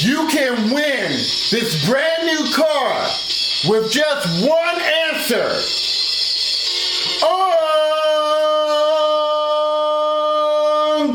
you can win this brand new card with just one answer on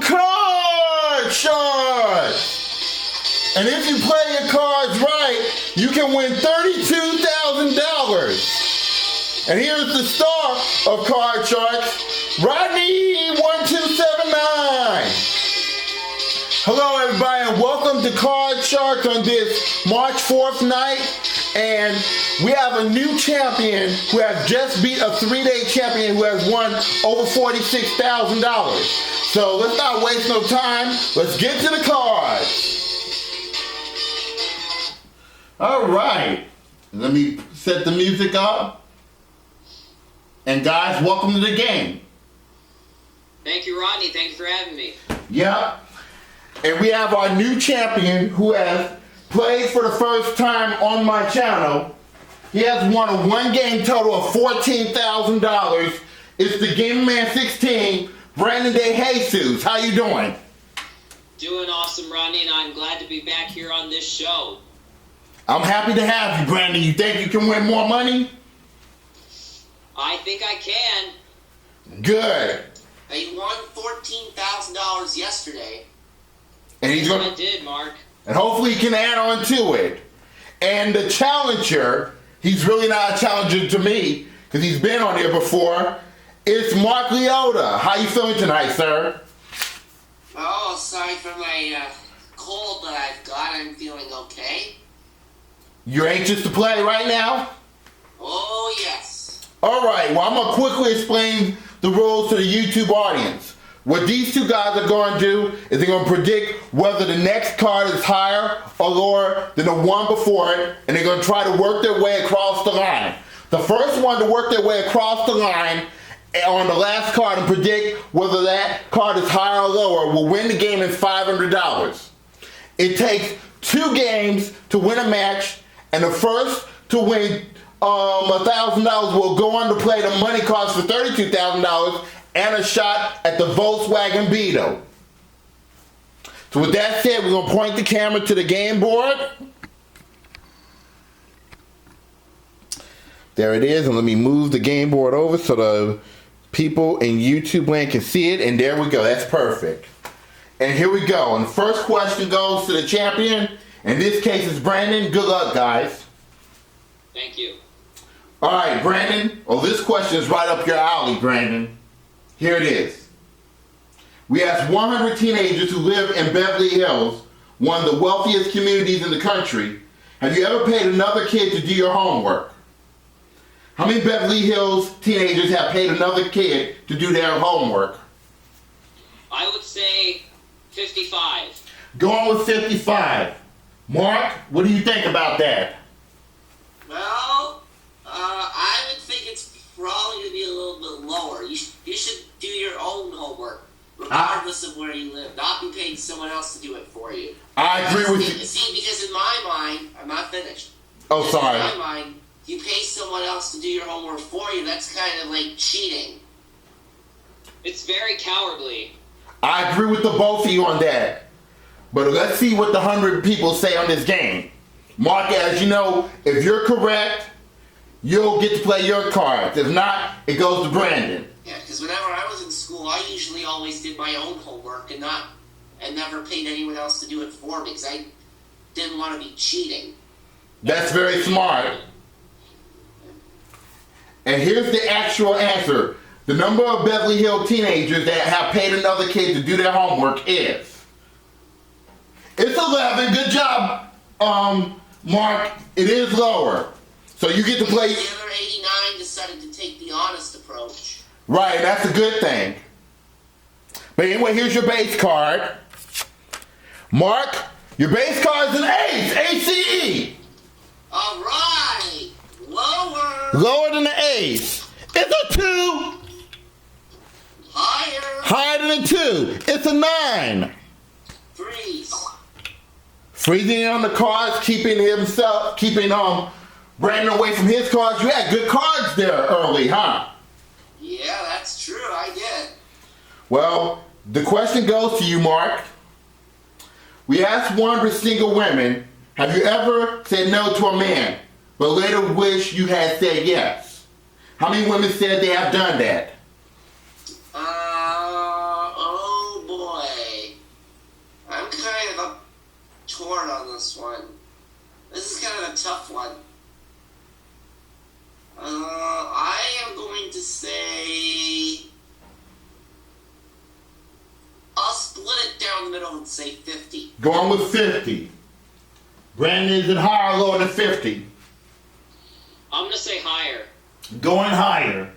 Card Sharks. And if you play your cards right, you can win $32,000. And here's the star of Card Sharks, Rodney1279. Hello everybody and welcome to Card Sharks on this March 4th night. And we have a new champion who has just beat a 3-day champion who has won over $46,000. So let's not waste no time. Let's get to the cards. All right. Let me set the music up. And guys, welcome to the game. Thank you, Rodney. Thank you for having me. Yep. And we have our new champion who has played for the first time on my channel. He has won a one-game total of $14,000. It's thegamerman16, Brandon DeJesus. How you doing? Doing awesome, Rodney, and I'm glad to be back here on this show. I'm happy to have you, Brandon. You think you can win more money? I think I can. Good. He won $14,000 yesterday. And he's I did, Mark. And hopefully he can add on to it. And the challenger, he's really not a challenger to me, because he's been on here before. It's Mark Leota. How you feeling tonight, sir? Oh, sorry for my cold that I've got. I'm feeling okay. You're anxious to play right now? Oh, yes. Alright, well I'm going to quickly explain the rules to the YouTube audience. What these two guys are going to do is they're going to predict whether the next card is higher or lower than the one before it, and they're going to try to work their way across the line. The first one to work their way across the line on the last card and predict whether that card is higher or lower will win the game in $500. It takes 2 games to win a match, and the first to win $1,000 will go on to play the money cards for $32,000 and a shot at the Volkswagen Beetle. So with that said, we're going to point the camera to the game board. There it is, and let me move the game board over so the people in YouTube land can see it, and there we go, that's perfect. And here we go, and the first question goes to the champion. In this case, it's Brandon. Good luck, guys. Thank you. All right, Brandon. Well, this question is right up your alley, Brandon. Here it is. We asked 100 teenagers who live in Beverly Hills, one of the wealthiest communities in the country, have you ever paid another kid to do your homework? How many Beverly Hills teenagers have paid another kid to do their homework? I would say 55. Going with 55. Mark, what do you think about that? Well, I would think it's probably going to be a little bit lower. You should do your own homework, regardless of where you live. Not be paying someone else to do it for you. I agree with you. See, because in my mind, I'm not finished. Oh, sorry. In my mind, you pay someone else to do your homework for you, that's kind of like cheating. It's very cowardly. I agree with the both of you on that. But let's see what the 100 people say on this game. Mark, as you know, if you're correct, you'll get to play your cards. If not, it goes to Brandon. Yeah, because whenever I was in school, I usually always did my own homework and never paid anyone else to do it for me because I didn't want to be cheating. That's very smart. And here's the actual answer. The number of Beverly Hills teenagers that have paid another kid to do their homework is... It's 11. Good job, Mark. It is lower. So you get to play... The other 89 decided to take the honest approach. Right, that's a good thing. But anyway, here's your base card. Mark, your base card is an ace. ACE. All right. Lower. Lower than the ace. It's a 2. Higher. Higher than a 2. It's a 9. Freeze. Freezing on the cards, keeping Brandon away from his cards. You had good cards there early, huh? Yeah, that's true. I did. Well, the question goes to you, Mark. We asked 100 single women, have you ever said no to a man, but later wish you had said yes? How many women said they have done that? Oh boy. I'm kind of torn on this one. This is kind of a tough one. I am going to say... I'll split it down the middle and say 50. Going with 50. Brandon, is it higher or lower than 50? I'm going to say higher. Going higher.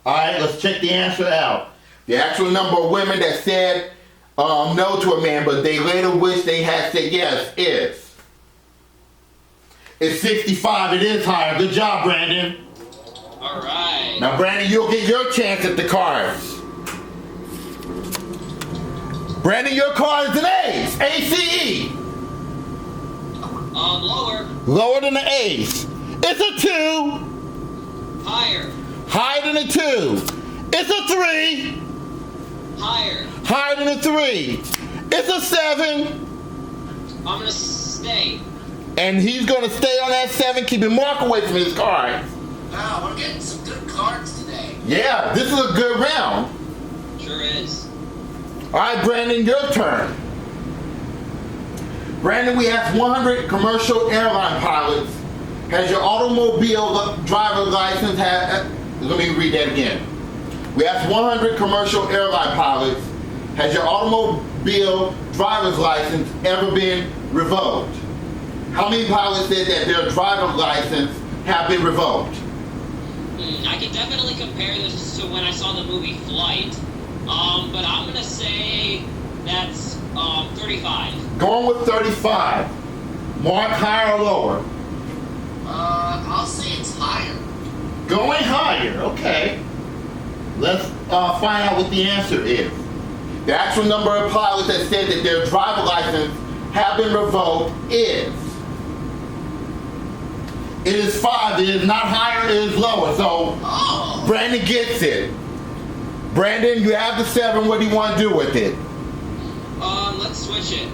Alright, let's check the answer out. The actual number of women that said no to a man, but they later wish they had said yes, is... It's 65. It is higher. Good job, Brandon. Alright. Now, Brandon, you'll get your chance at the cards. Brandon, your card is an ace. A-C-E. Lower. Lower than the ace. It's a 2. Higher. Higher than a 2. It's a 3. Higher. Higher than a 3. It's a 7. I'm going to stay. And he's going to stay on that 7, keeping Mark away from his card. Wow, we're getting some good cards today. Yeah, this is a good round. Sure is. All right, Brandon, your turn. Brandon, we asked 100 commercial airline pilots, has your automobile driver license let me read that again. We asked 100 commercial airline pilots, has your automobile driver's license ever been revoked? How many pilots said that their driver's license have been revoked? I can definitely compare this to when I saw the movie Flight. But I'm going to say that's 35. Going with 35. Mark, higher or lower? I'll say it's higher. Going higher, okay. Let's find out what the answer is. The actual number of pilots that said that their driver license have been revoked is... It is 5. It is not higher, it is lower. So, Brandon gets it. Brandon, you have the 7. What do you want to do with it? Let's switch it.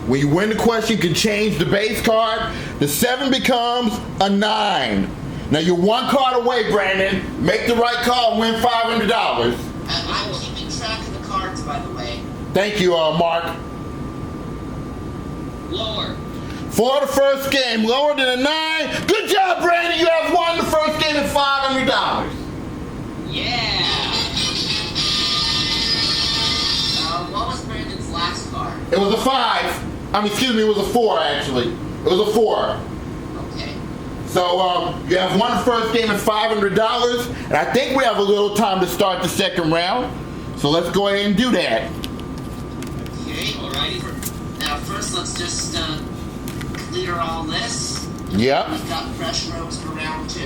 When you win the question, you can change the base card. The 7 becomes a 9. Now you're 1 card away, Brandon. Make the right call and win $500. I'm keeping track of the cards, by the way. Thank you, Mark. Lower. For the first game, lower than a 9. Good job, Brandon. You have won the first game at $500. Yeah. What was Brandon's last card? It was a 5. It was a 4, actually. It was a 4. Okay. So, you have won the first game at $500, and I think we have a little time to start the second round. So let's go ahead and do that. Okay. Alrighty. Now, first, let's just clear all this. Yep. We've got fresh rows for round 2.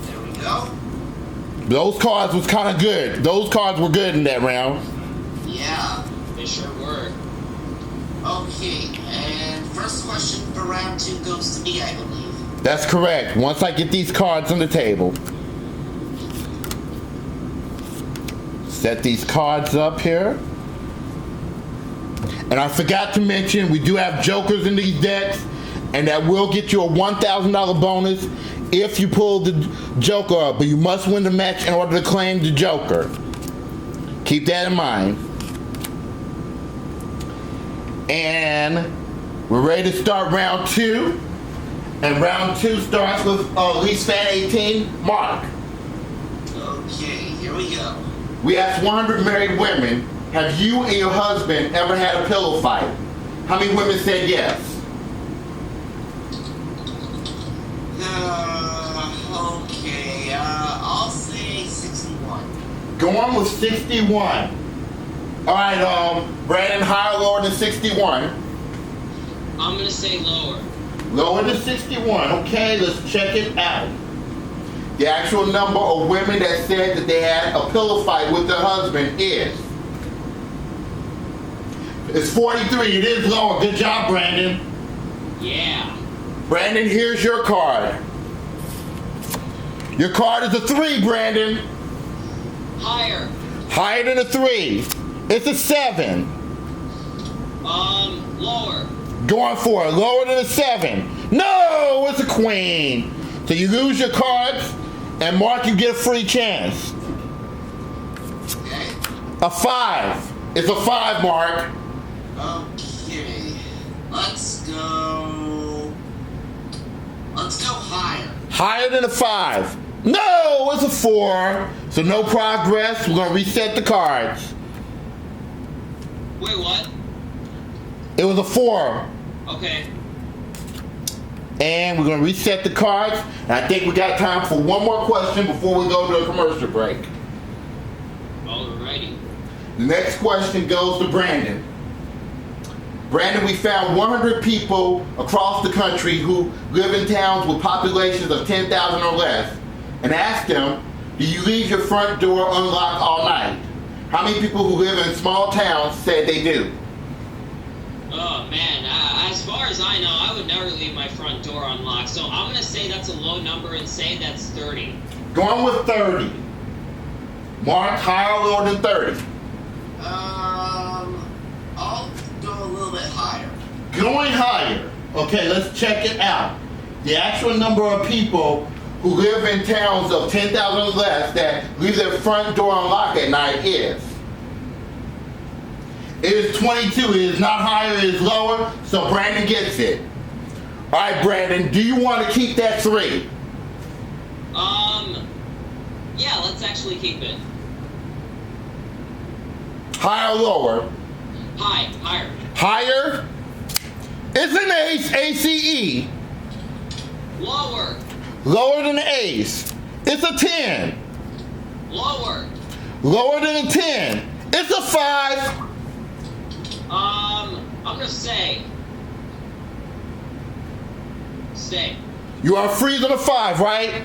There we go. Those cards was kind of good. Those cards were good in that round. Yeah. They sure were. Okay, and first question for round 2 goes to me, I believe. That's correct. Once I get these cards on the table. Set these cards up here. And I forgot to mention, we do have jokers in these decks, and that will get you a $1,000 bonus if you pull the joker up. But you must win the match in order to claim the joker. Keep that in mind. And we're ready to start round 2. And round 2 starts with leafsfan18, Mark. Okay, here we go. We asked 100 married women, have you and your husband ever had a pillow fight? How many women said yes? Okay, I'll say 61. Go on with 61. All right, Brandon, higher or lower than 61? I'm going to say lower. Lower than 61. Okay, let's check it out. The actual number of women that said that they had a pillow fight with their husband is... It's 43. It is lower. Good job, Brandon. Yeah. Brandon, here's your card. Your card is a 3, Brandon. Higher. Higher than a 3. It's a 7. Lower. Going for it. Lower than a 7. No, it's a queen. So you lose your cards, and Mark, you get a free chance. Okay. A 5. It's a 5, Mark. Okay. Let's go higher. Higher than a 5. No, it's a 4. So no progress. We're going to reset the cards. Wait, what? It was a 4. Okay. And we're going to reset the cards. And I think we got time for one more question before we go to a commercial break. Alrighty. The next question goes to Brandon. Brandon, we found 100 people across the country who live in towns with populations of 10,000 or less, and asked them, do you leave your front door unlocked all night? How many people who live in small towns said they do? Oh man, as far as I know, I would never leave my front door unlocked. So I'm gonna say that's a low number and say that's 30. Going with 30. Mark, higher or lower than 30? I'll go a little bit higher. Going higher. Okay, let's check it out. The actual number of people who live in towns of 10,000 or less that leave their front door unlocked at night is. It is 22. It is not higher, it is lower, so Brandon gets it. All right, Brandon, do you want to keep that 3? Yeah, let's actually keep it. Higher or lower? Higher. Higher? It's an ace, ACE. Lower. Lower than the ace. It's a 10. Lower. Lower than a 10. It's a 5. I'm gonna say. Stay. You are freeze on a 5, right?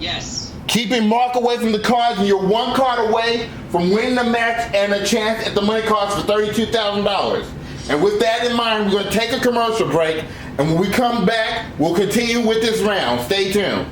Yes. Keeping Mark away from the cards, and you're 1 card away from winning the match and a chance at the money cards for $32,000. And with that in mind, we're going to take a commercial break, and when we come back, we'll continue with this round. Stay tuned.